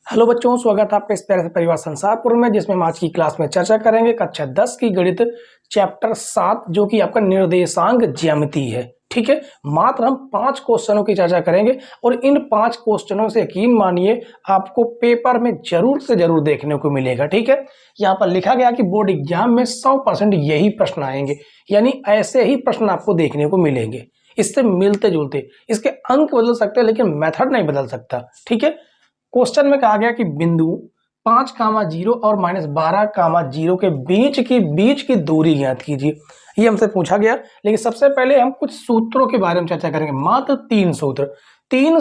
Hello बच्चों, स्वागत है आपका इस प्यारे से परिवार संसारपुर में, जिसमें हम आज की क्लास में चर्चा करेंगे कक्षा 10 की गणित चैप्टर 7 जो कि आपका निर्देशांक ज्यामिति है। ठीक है, मात्र हम 5 क्वेश्चनों की चर्चा करेंगे और इन 5 क्वेश्चनों से यकीन मानिए आपको पेपर में जरूर से जरूर देखने को मिलेगा। ठीक है, यहाँ पर लिखा गया कि बोर्ड एग्जाम में 100% यही प्रश्न आएंगे, यानी ऐसे ही प्रश्न आपको देखने को मिलेंगे, इससे मिलते जुलते। इसके अंक बदल सकते हैं लेकिन मेथड नहीं बदल सकता। ठीक है, क्वेश्चन में कहा गया कि बिंदु 5,0 और -12,0 के बीच की दूरी ज्ञात कीजिए। ये हमसे पूछा गया, लेकिन सबसे पहले हम कुछ सूत्रों के बारे में चर्चा करेंगे। मात्र 3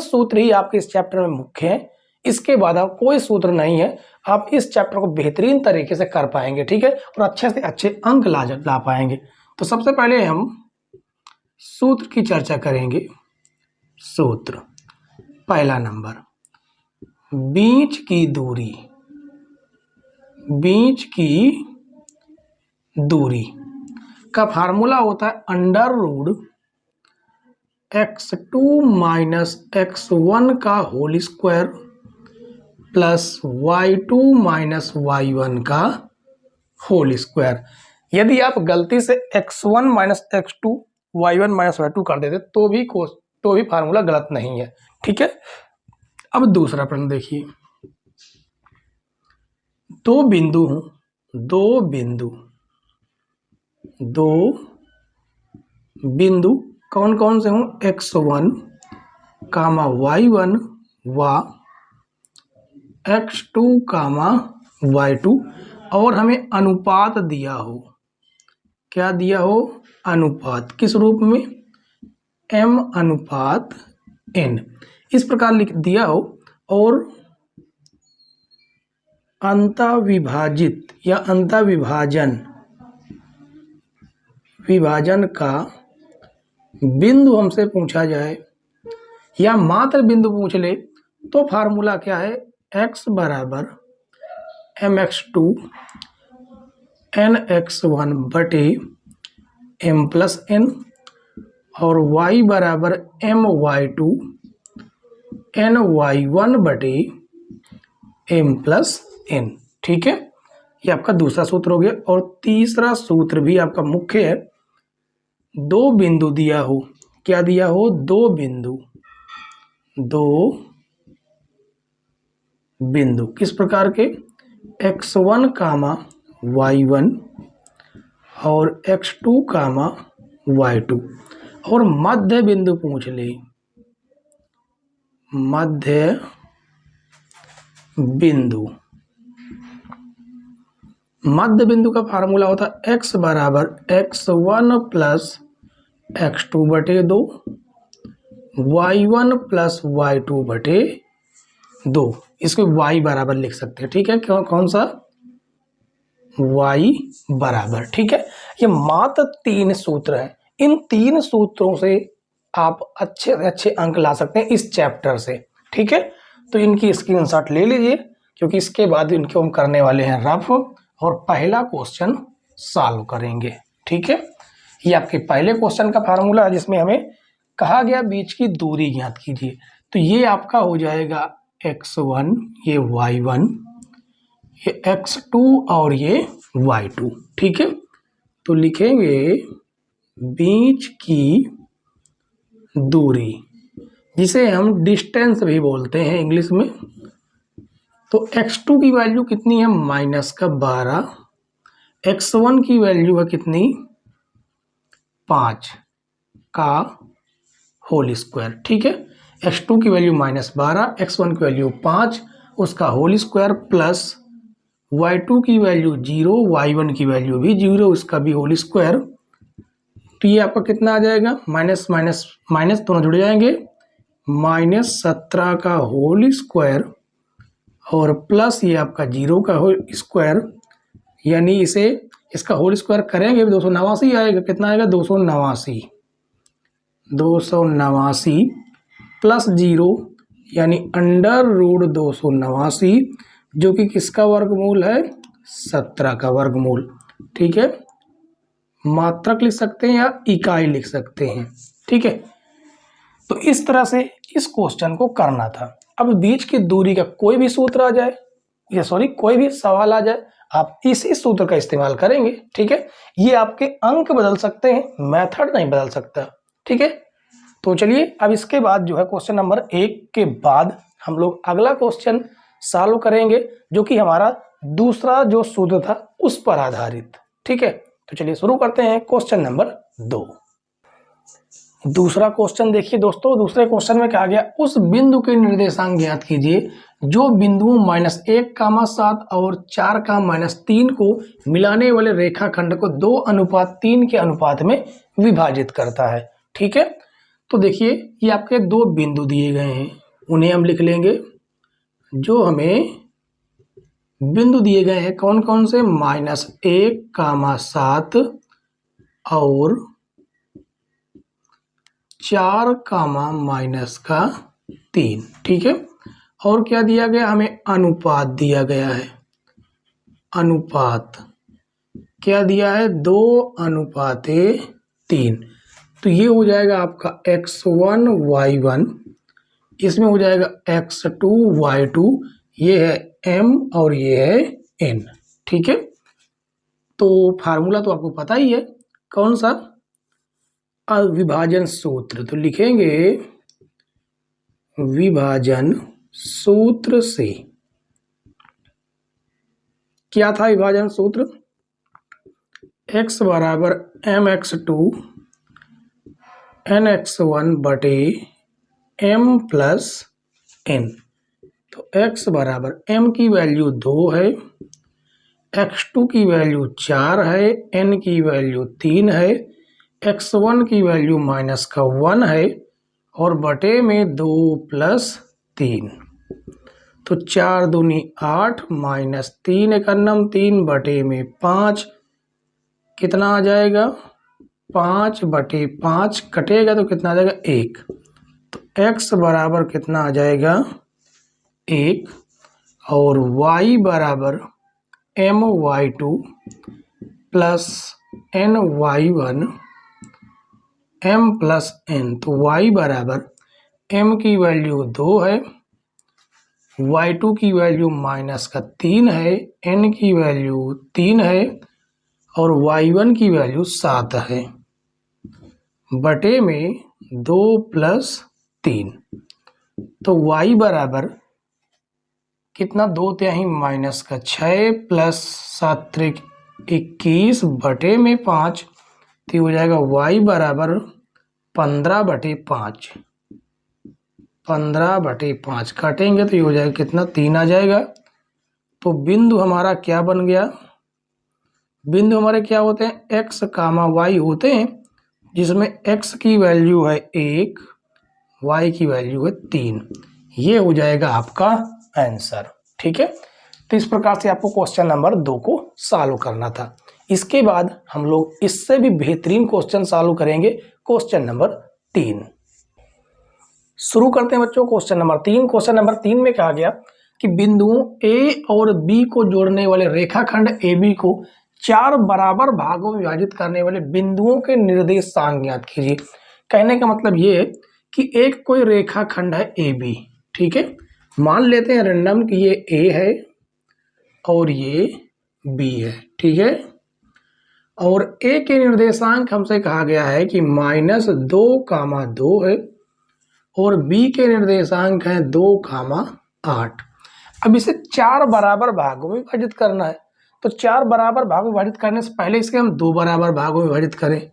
सूत्र ही आपके इस चैप्टर में मुख्य हैं। इसके बाद आप कोई सूत्र नहीं है, आप इस चैप्टर को बेहतरीन तरीके से कर पाएंगे। ठीक है, और अच्छे से अच्छे अंक ला पाएंगे। तो सबसे पहले हम सूत्र की चर्चा करेंगे। सूत्र पहला नंबर, बीच की दूरी का फार्मूला होता है √x2 - x1 का whole square plus y2 - y1 का होल स्क्वायर। यदि आप गलती से x1 - x2 y1 - y2 कर देते तो भी फार्मूला गलत नहीं है। ठीक है, अब दूसरा प्रश्न देखिए। दो बिंदु कौन कौन से हों? x1, y1 व x2, y2, और हमें अनुपात दिया हो। क्या दिया हो? अनुपात। किस रूप में? m/n इस प्रकार लिख दिया हो। और विभाजन का बिंदु हमसे पूछा जाए या मात्र बिंदु पूछ ले तो फार्मूला क्या है? x बराबर mx2 nx1 बटे m+n और y बराबर my2 ny1 बटे m+n। ठीक है, ये आपका दूसरा सूत्र हो गया। और तीसरा सूत्र भी आपका मुख्य है। दो बिंदु दिया हो। क्या दिया हो? दो बिंदु किस प्रकार के? x1, y1 और x2, y2, और मध्य बिंदु पूछ ले। मध्य बिंदु का फार्मूला होता है x बराबर x1 प्लस x2 बटे 2 y1 प्लस y2 बटे 2। इसको y बराबर लिख सकते हैं। ठीक है, कौन सा? y बराबर। ठीक है, ये मात्र 3 सूत्र हैं। इन 3 सूत्रों से आप अच्छे से अच्छे अंक ला सकते हैं इस चैप्टर से। ठीक है, तो इनकी स्क्रीनशॉट ले लीजिए, क्योंकि इसके बाद इनको हम करने वाले हैं रफ और पहला क्वेश्चन सॉल्व करेंगे। ठीक है, ये आपके पहले क्वेश्चन का फार्मूला है, जिसमें हमें कहा गया बीच की दूरी ज्ञात कीजिए। तो ये आपका हो जाएगा x1, ये y1, ये x2 और ये y2। ठीक है, तो लिखेंगे बीच की दूरी, जिसे हम डिस्टेंस भी बोलते हैं इंग्लिश में। तो x2 की वैल्यू कितनी है? -12। x1 की वैल्यू है कितनी? 5 का होल स्क्वायर। ठीक है, x2 की वैल्यू -12, x1 की वैल्यू 5, उसका होल स्क्वायर, प्लस y2 की वैल्यू 0, y1 की वैल्यू भी 0, उसका भी होल स्क्वायर। तो ये आपका कितना आ जाएगा? माइनस माइनस माइनस दोनों जुड़ जाएंगे, -17 का होल स्क्वायर और प्लस ये आपका 0 का होल स्क्वायर, यानी इसका होल स्क्वायर करेंगे 289 आएगा। कितना आएगा? 289 प्लस 0 यानी √289, जो कि किसका वर्गमूल है? 17 का वर्गमूल। ठीक है, मात्रक लिख सकते हैं या इकाई लिख सकते हैं। ठीक है, तो इस तरह से इस क्वेश्चन को करना था। अब बीच की दूरी का कोई भी सूत्र आ जाए या कोई भी सवाल आ जाए, आप इसी सूत्र का इस्तेमाल करेंगे। ठीक है, ये आपके अंक बदल सकते हैं, मेथड नहीं बदल सकता। ठीक है, तो चलिए अब इसके बाद जो है क्वेश्चन नंबर 1 के बाद हम लोग अगला क्वेश्चन सॉल्व करेंगे, जो कि हमारा दूसरा जो सूत्र था उस पर आधारित। ठीक है, तो चलिए शुरू करते हैं क्वेश्चन नंबर 2। दूसरा क्वेश्चन देखिए दोस्तों, दूसरे क्वेश्चन में कहा गया उस बिंदु के निर्देशांक ज्ञात कीजिए जो बिंदुओं -1, 7 और 4, -3 को मिलाने वाले रेखाखंड को 2:3 के अनुपात में विभाजित करता है। ठीक है, तो देखिए ये आपके दो बिंदु दिए गए हैं, उन्हें हम लिख लेंगे। जो हमें बिंदु दिए गए हैं कौन कौन से, -1, 7 और 4, -3। ठीक है, और क्या दिया गया, हमें अनुपात दिया गया है। अनुपात क्या दिया है, 2:3। तो ये हो जाएगा आपका x1 y1, इसमें हो जाएगा x2 y2, ये है m और ये है n। ठीक है, तो फार्मूला तो आपको पता ही है, कौन सा, विभाजन सूत्र। तो लिखेंगे विभाजन सूत्र से, क्या था विभाजन सूत्र, x बराबर mx2 nx1 बटे m प्लस n। तो x बराबर m की वैल्यू 2 है, x2 की वैल्यू 4 है, n की वैल्यू 3 है, x1 की वैल्यू -1 है और बटे में 2 + 3। तो 4 दूनी 8 -3 एकन्नम 3 बटे में 5, कितना आ जाएगा, 5/5 कटेगा तो कितना आ जाएगा, 1। तो x बराबर कितना आ जाएगा, 1, और y बराबर my2 plus ny1 m plus n। तो y बराबर m की वैल्यू 2 है, y2 की वैल्यू -3 है, n की वैल्यू 3 है और y1 की वैल्यू 7 है, बटे में 2 + 3। तो y बराबर कितना, 2/3 -6 प्लस 7 21 बटे में 5। तो हो जाएगा y बराबर 15/5। 15/5 काटेंगे तो ये हो जाएगा कितना, 3 आ जाएगा। तो बिंदु हमारा क्या बन गया, बिंदु हमारे क्या होते हैं, x, y होते हैं, जिसमें x की वैल्यू है 1, y की वैल्यू है 3। ये हो जाएगा आपका आंसर। ठीक है, तो इस प्रकार से आपको क्वेश्चन नंबर 2 को सॉल्व करना था। इसके बाद हम लोग इससे भी बेहतरीन क्वेश्चन सॉल्व करेंगे, क्वेश्चन नंबर 3। शुरू करते हैं बच्चों क्वेश्चन नंबर 3। क्वेश्चन नंबर 3 में कहा गया कि बिंदुओं A और B को जोड़ने वाले रेखाखंड AB को 4 बराबर भागों में विभाजित करने वाले बिंदुओं के निर्देशांक ज्ञात कीजिए। कहने का मतलब ये है कि एक कोई रेखाखंड है AB। ठीक है, मान लेते हैं रैंडम कि ये A है और ये B है। ठीक है, और A के निर्देशांक हमसे कहा गया है कि -2, है और B के निर्देशांक हैं 2, 8। अब इसे 4 बराबर भागों में विभाजित करना है। तो 4 बराबर भागों में विभाजित करने से पहले इसके हम 2 बराबर भागों में विभाजित करें,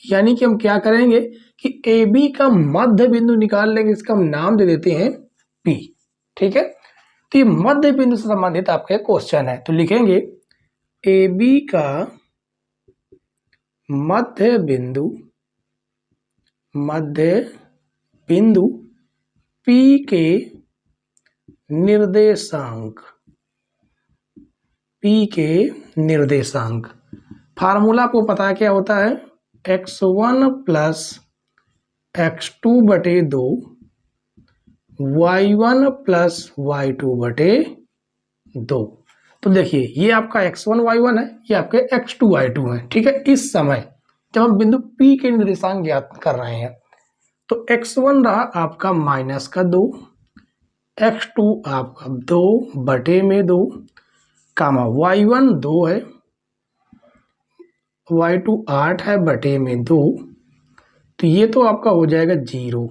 यानी कि हम क्या करेंगे कि AB का मध्य बिंदु निकाल लेंगे, इसका हम नाम दे देते हैं P। ठीक है, तो ये मध्य बिंदु से संबंधित आपका क्वेश्चन है। तो लिखेंगे AB का मध्य बिंदु P के निर्देशांक, फार्मूला आपको पता है क्या होता है, x1 + x2 बटे 2, y1 + y2 बटे 2। तो देखिए ये आपका x1 y1 है, ये आपके x2 y2 है। ठीक है, इस समय जब हम बिंदु P के निर्देशांक ज्ञात कर रहे हैं तो x1 रहा आपका -2, x2 आपका 2/2 कामा y1 2 है, y2 8 है बटे में 2, तो ये तो आपका हो जाएगा 0/2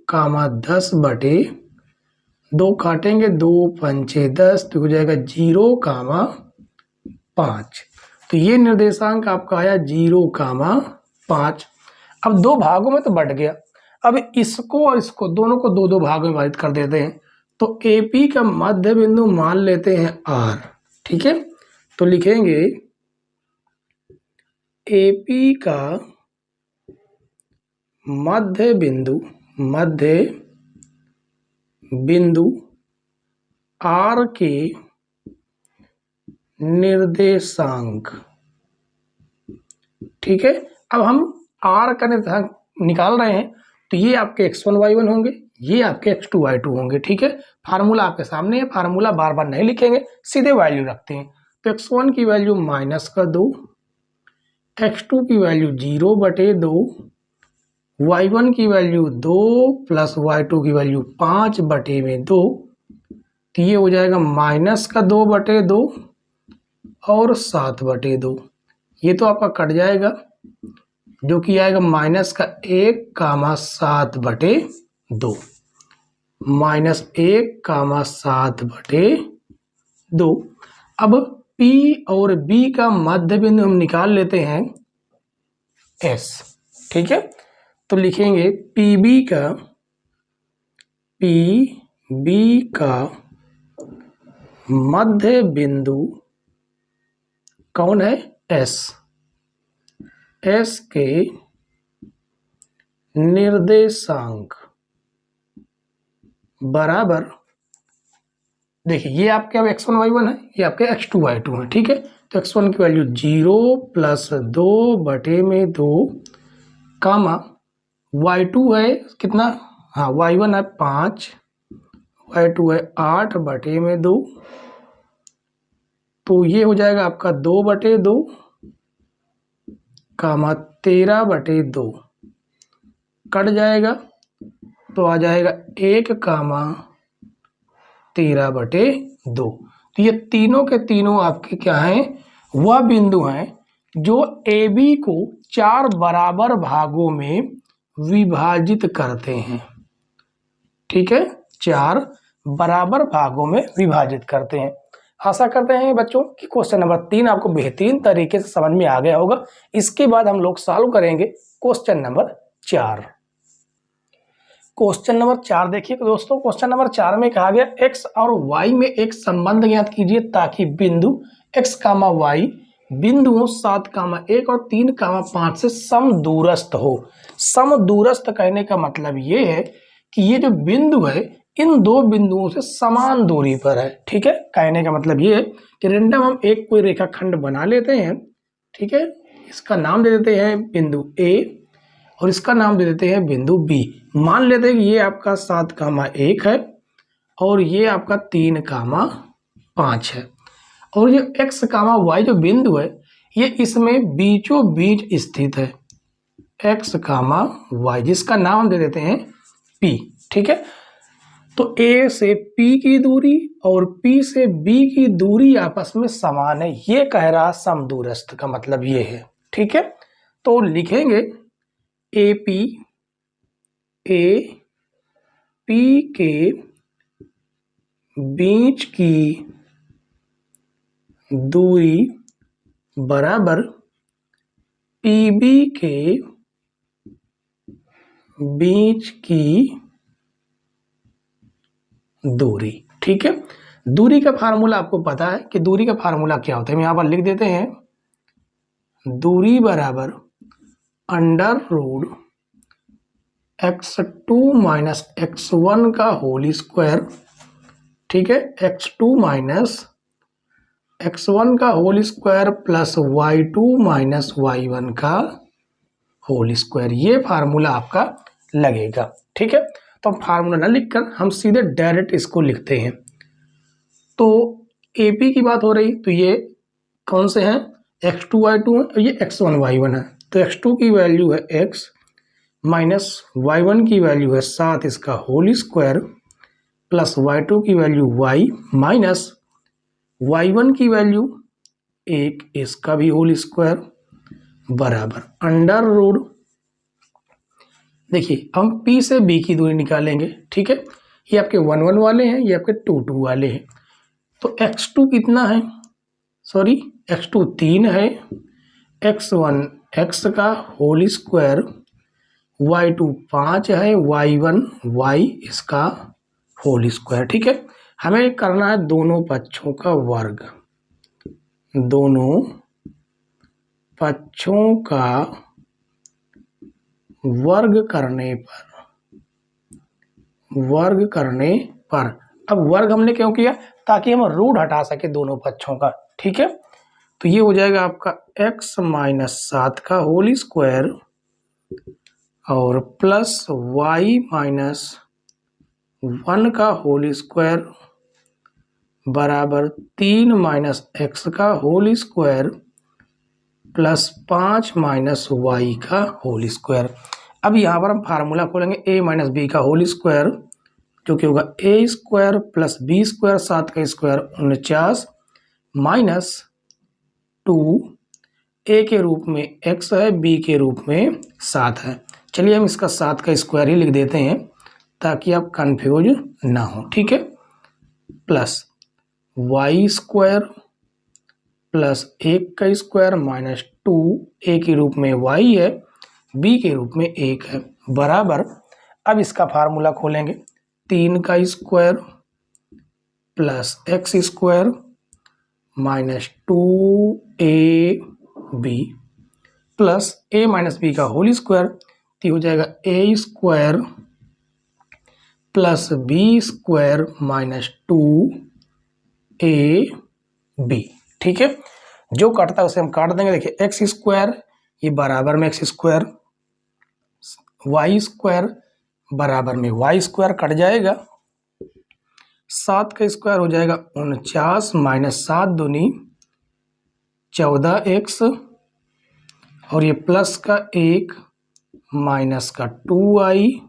कामा 10/2 काटेंगे 2 पंचे 10 तो हो जाएगा 0,5। तो ये निर्देशांक आपका आया 0,5। अब दो भागों में तो बढ़ गया, अब इसको और इसको दोनों को दो दो भागों में विभाजित कर देते हैं। तो AP का मध्य बिंदु मान लेते हैं R, ठीक है। तो लिखेंगे AP का मध्य बिंदु R के निर्देशांक, ठीक है। अब हम R का निर्देशांक निकाल रहे हैं, तो ये आपके x1 y1 होंगे, ये आपके x2 y2 होंगे, ठीक है। फार्मूला आपके सामने है, फार्मूला बार बार नहीं लिखेंगे, सीधे वैल्यू रखते हैं। तो x1 की वैल्यू -2, x2 की वैल्यू 0/2, y1 की वैल्यू 2 प्लस y2 की वैल्यू 5/2, तो ये हो जाएगा -2/2 और 7/2। ये तो आपका कट जाएगा, जो कि आएगा -1, 7/2, -1, 7/2। अब P और B का मध्य बिंदु हम निकाल लेते हैं S, ठीक है। तो लिखेंगे PB का मध्य बिंदु कौन है? S के निर्देशांक बराबर, देखिए ये आपके अब x1 y1 है, ये आपके x2 y2 है, ठीक है। तो x1 की वैल्यू 0 प्लस 2/2 कामा y2 है कितना, हाँ y1 है 5, y2 है 8/2, तो ये हो जाएगा आपका 2/2 कामा 13/2 कट जाएगा, तो आ जाएगा 1 कामा 13/2। तो ये तीनों के तीनों आपके क्या हैं, वह बिंदु हैं जो AB को 4 बराबर भागों में विभाजित करते हैं, ठीक है। 4 बराबर भागों में विभाजित करते हैं। आशा करते हैं बच्चों कि क्वेश्चन नंबर 3 आपको बेहतरीन तरीके से समझ में आ गया होगा। इसके बाद हम लोग सॉल्व करेंगे क्वेश्चन नंबर 4। क्वेश्चन नंबर 4 देखिए दोस्तों, क्वेश्चन नंबर 4 में कहा गया x और y में एक संबंध ज्ञात कीजिए ताकि बिंदु x, y बिंदुओं 7, 1 और 3, 5 से समदूरस्थ हो। समदूरस्थ कहने का मतलब ये है कि ये जो बिंदु है इन दो बिंदुओं से समान दूरी पर है, ठीक है। कहने का मतलब ये है कि रेंडम हम एक कोई रेखाखंड बना लेते हैं, ठीक है। इसका नाम दे देते हैं बिंदु A और इसका नाम दे देते हैं बिंदु B। मान लेते हैं कि ये आपका 7, 1 है और ये आपका 3, 5 है, और ये x, y जो बिंदु है ये इसमें बीचों बीच स्थित है, x, y जिसका नाम दे देते हैं P, ठीक है। तो A से P की दूरी और P से B की दूरी आपस में समान है, ये कह रहा समदूरस्थ का मतलब ये है, ठीक है। तो लिखेंगे AP के बीच की दूरी बराबर PB के बीच की दूरी, ठीक है। दूरी का फार्मूला आपको पता है कि दूरी का फार्मूला क्या होता है, हम यहां पर लिख देते हैं, दूरी बराबर √ x2 माइनस x1 का होल स्क्वायर, ठीक है। x2 माइनस x1 का whole square plus y2 minus y1 का होल स्क्वायर, ये फार्मूला आपका लगेगा, ठीक है। तो फार्मूला ना लिखकर हम सीधे डायरेक्ट इसको लिखते हैं। तो AP की बात हो रही, तो ये कौन से हैं, x2 y2 है और ये x1 y1 है। तो x2 की वैल्यू है x, माइनस y1 की वैल्यू है 7 इसका होल स्क्वायर प्लस y2 की वैल्यू y माइनस y1 की वैल्यू 1 इसका भी होल स्क्वायर बराबर अंडर रूट। देखिए हम P से B की दूरी निकालेंगे, ठीक है। ये आपके 1 1 वाले हैं, ये आपके 2 2 वाले हैं। तो x2 कितना है, सॉरी x2 3 है, x1 x का होल स्क्वायर, y2 5 है, y1 y इसका होल स्क्वायर, ठीक है। हमें करना है दोनों पक्षों का वर्ग, दोनों पक्षों का वर्ग करने पर अब वर्ग हमने क्यों किया, ताकि हम रूट हटा सके दोनों पक्षों का, ठीक है। तो ये हो जाएगा आपका x माइनस 7 का होल स्क्वायर और प्लस y माइनस 1 का होल स्क्वायर बराबर 3 माइनस x का whole square plus 5 minus y का होल स्क्वायर। अब यहाँ पर हम फार्मूला खोलेंगे a माइनस बी का होल स्क्वायर, जो कि होगा a square plus b square, 7 का स्क्वायर 49 माइनस 2 a के रूप में x है, b के रूप में 7 है। चलिए हम इसका 7 का स्क्वायर ही लिख देते हैं ताकि आप कंफ्यूज ना हो, ठीक है। प्लस y स्क्वायर प्लस 1 का स्क्वायर माइनस 2 a के रूप में y है, b के रूप में 1 है बराबर। अब इसका फार्मूला खोलेंगे, 3 का square plus x square minus 2ab plus a minus b का होल स्क्वायर, तो हो जाएगा a square plus b square minus 2ab, ठीक है। जो कटता है उसे हम काट देंगे। देखिए एक्स स्क्वायर ये बराबर में एक्स स्क्वायर, वाई स्क्वायर बराबर में वाई स्क्वायर कट जाएगा, 7 का स्क्वायर हो जाएगा 49 माइनस 7 दूनी 14x और ये प्लस का 1 माइनस का 2y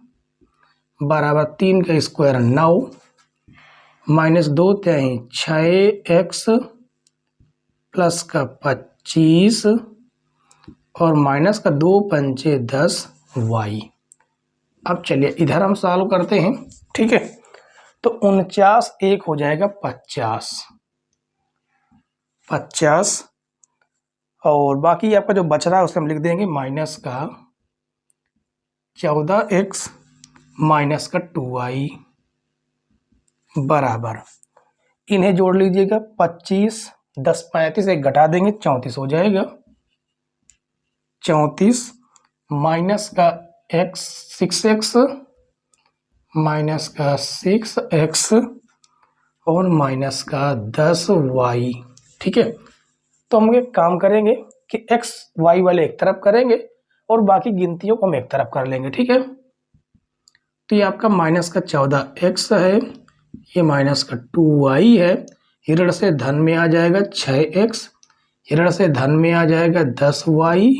बराबर 3 का स्क्वायर 9 माइनस 2 3 6x प्लस का 25 और माइनस का 2 पंचे 10y। अब चलिए इधर हम सॉल्व करते हैं, ठीक है। तो 49 एक हो जाएगा 50 और बाकी आपका जो बच रहा है उसे हम लिख देंगे माइनस का 14x माइनस का 2y बराबर, इन्हें जोड़ लीजिएगा 25 10 35 एक घटा देंगे 34 हो जाएगा, 34 माइनस का x 6x माइनस का 6x और माइनस का 10y, ठीक है। तो हम एक काम करेंगे कि x y वाले एक तरफ करेंगे और बाकी गिनतियों को हम एक तरफ कर लेंगे, ठीक है। तो ये आपका माइनस का 14x है, ये माइनस का 2y है, ऋण से धन में आ जाएगा 6x, ऋण से धन में आ जाएगा 10y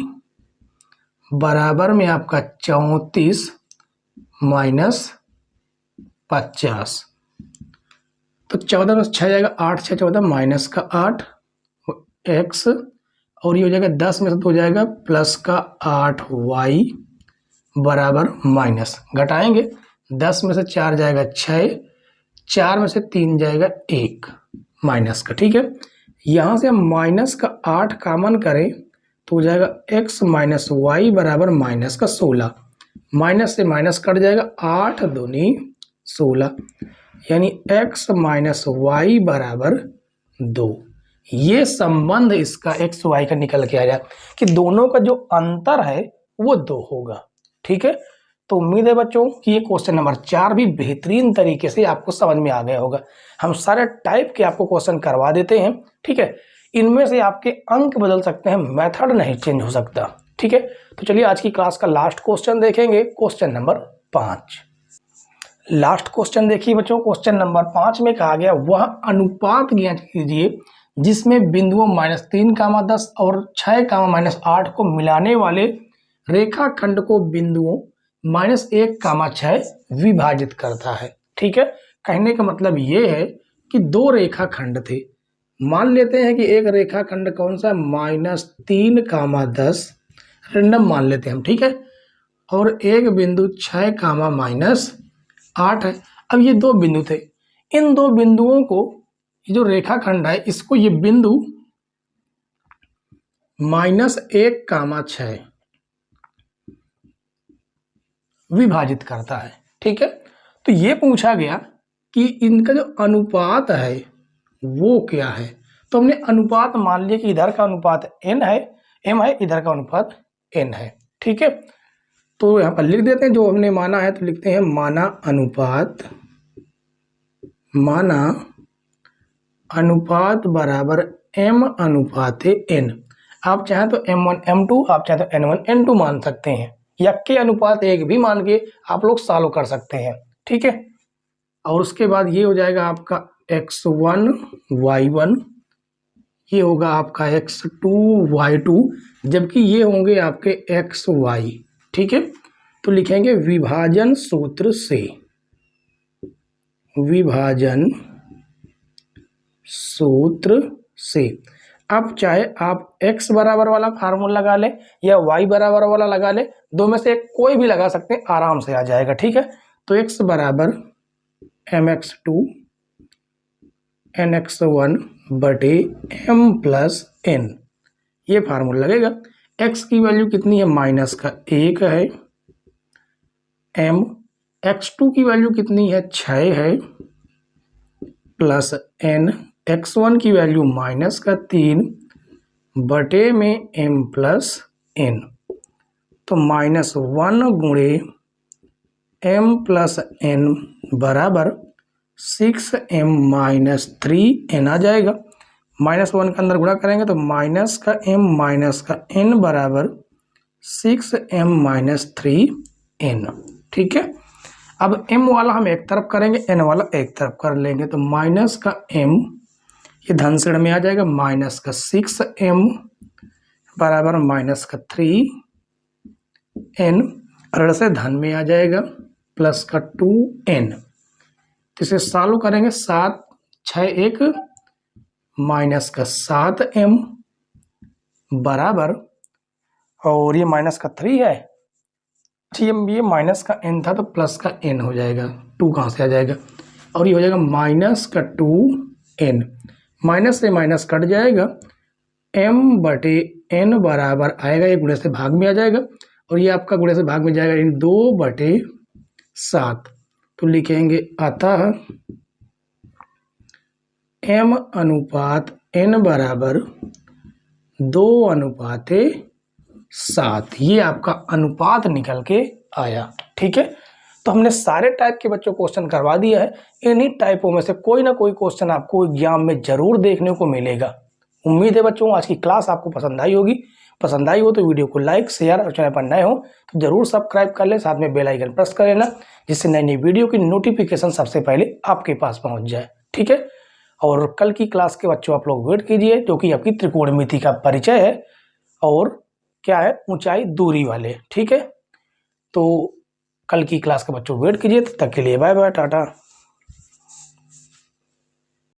बराबर में आपका 34 माइनस 50। तो 14 में 6 जाएगा 8 6 14 माइनस का 8x और ये हो जाएगा 10 में से तो हो जाएगा प्लस का 8y बराबर माइनस, घटाएंगे 10 में से 4 जाएगा 6, 4 में से 3 जाएगा 1 माइनस का, ठीक है। यहाँ से हम माइनस का 8 कॉमन करें तो हो जाएगा x माइनस वाई बराबर माइनस का 16, माइनस से माइनस कट जाएगा 8 दूनी 16 यानी x माइनस वाई बराबर 2। ये संबंध इसका x y का निकल के आ जाए कि दोनों का जो अंतर है वो 2 होगा, ठीक है। तो उम्मीद है बच्चों कि ये क्वेश्चन नंबर 4 भी बेहतरीन तरीके से आपको समझ में आ गया होगा। हम सारे टाइप के आपको क्वेश्चन करवा देते हैं, ठीक है। इनमें से आपके अंक बदल सकते हैं, मेथड नहीं चेंज हो सकता, ठीक है। तो चलिए आज की क्लास का लास्ट क्वेश्चन देखेंगे, क्वेश्चन नंबर 5। लास्ट क्वेश्चन देखिए बच्चों, क्वेश्चन नंबर 5 में कहा गया वह अनुपात ज्ञात कीजिए जिसमें बिंदुओं -3, 10 और 6, -8 को मिलाने वाले रेखाखंड को बिंदुओं -1, 6 विभाजित करता है। ठीक है, कहने का मतलब ये है कि दो रेखाखंड थे। मान लेते हैं कि एक रेखाखंड कौन सा, -3, 10 रेंडम मान लेते हैं हम। ठीक है, और एक बिंदु 6, -8 है। अब ये दो बिंदु थे, इन दो बिंदुओं को, ये जो रेखाखंड है इसको ये बिंदु -1, 6 विभाजित करता है। ठीक है, तो ये पूछा गया कि इनका जो अनुपात है वो क्या है। तो हमने अनुपात मान लिया कि इधर का अनुपात n है, m है, इधर का अनुपात n है। ठीक है, तो यहाँ पर लिख देते हैं जो हमने माना है, तो लिखते हैं माना अनुपात बराबर m अनुपात n। आप चाहें तो m1 m2, आप चाहें तो n1 n2 मान सकते हैं, या के अनुपात 1 भी मान के आप लोग सॉल्व कर सकते हैं। ठीक है, और उसके बाद ये हो जाएगा आपका x1 y1, ये होगा आपका x2 y2, जबकि ये होंगे आपके xy। ठीक है, तो लिखेंगे विभाजन सूत्र से। अब चाहे आप x बराबर वाला फार्मूला लगा लें या y बराबर वाला लगा लें, दो में से एक कोई भी लगा सकते हैं, आराम से आ जाएगा। ठीक है, तो x बराबर mx2 nx1 बटे m प्लस n, ये फार्मूला लगेगा। x की वैल्यू कितनी है, -1 है, m x2 की वैल्यू कितनी है, 6 है, प्लस n x1 की वैल्यू -3 बटे में m प्लस n, तो -1 गुणे m प्लस n बराबर 6m माइनस 3n आ जाएगा। -1 के अंदर गुणा करेंगे तो माइनस का n बराबर 6m माइनस 3n। ठीक है, अब m वाला हम एक तरफ करेंगे, n वाला एक तरफ कर लेंगे, तो माइनस का m ये धन श्रेणी में आ जाएगा, माइनस का 6m बराबर माइनस का 3n, ऋण से धन में आ जाएगा, प्लस का 2n। तो इसे सॉल्व करेंगे, 7 6 1 माइनस का 7m बराबर, और ये माइनस का 3 है, ये माइनस का n था तो प्लस का n हो जाएगा, 2 कहाँ से आ जाएगा, और ये हो जाएगा माइनस का 2n, माइनस से माइनस कट जाएगा, m बटे n बराबर आएगा, ये गुणे से भाग में आ जाएगा, और ये आपका गुणे से भाग में जाएगा, इन 2/7। तो लिखेंगे अतः m अनुपात n बराबर 2:7, ये आपका अनुपात निकल के आया। ठीक है, तो हमने सारे टाइप के बच्चों क्वेश्चन करवा दिया है। इन्हीं टाइपों में से कोई ना कोई क्वेश्चन आपको एग्जाम में जरूर देखने को मिलेगा। उम्मीद है बच्चों आज की क्लास आपको पसंद आई होगी। पसंद आई हो तो वीडियो को लाइक शेयर, और चैनल पर नए हो तो जरूर सब्सक्राइब कर ले, साथ में बेल आइकन प्रेस कर लेना, जिससे नई नई वीडियो की नोटिफिकेशन सबसे पहले आपके पास पहुंच जाए। ठीक है, और कल की क्लास के बच्चों आप लोग वेट कीजिए, क्योंकि आपकी त्रिकोणमिति का परिचय है और क्या है, ऊंचाई दूरी वाले। ठीक है, तो कल की क्लास के बच्चों वेट कीजिए, तब तक के लिए बाय बाय, टाटा।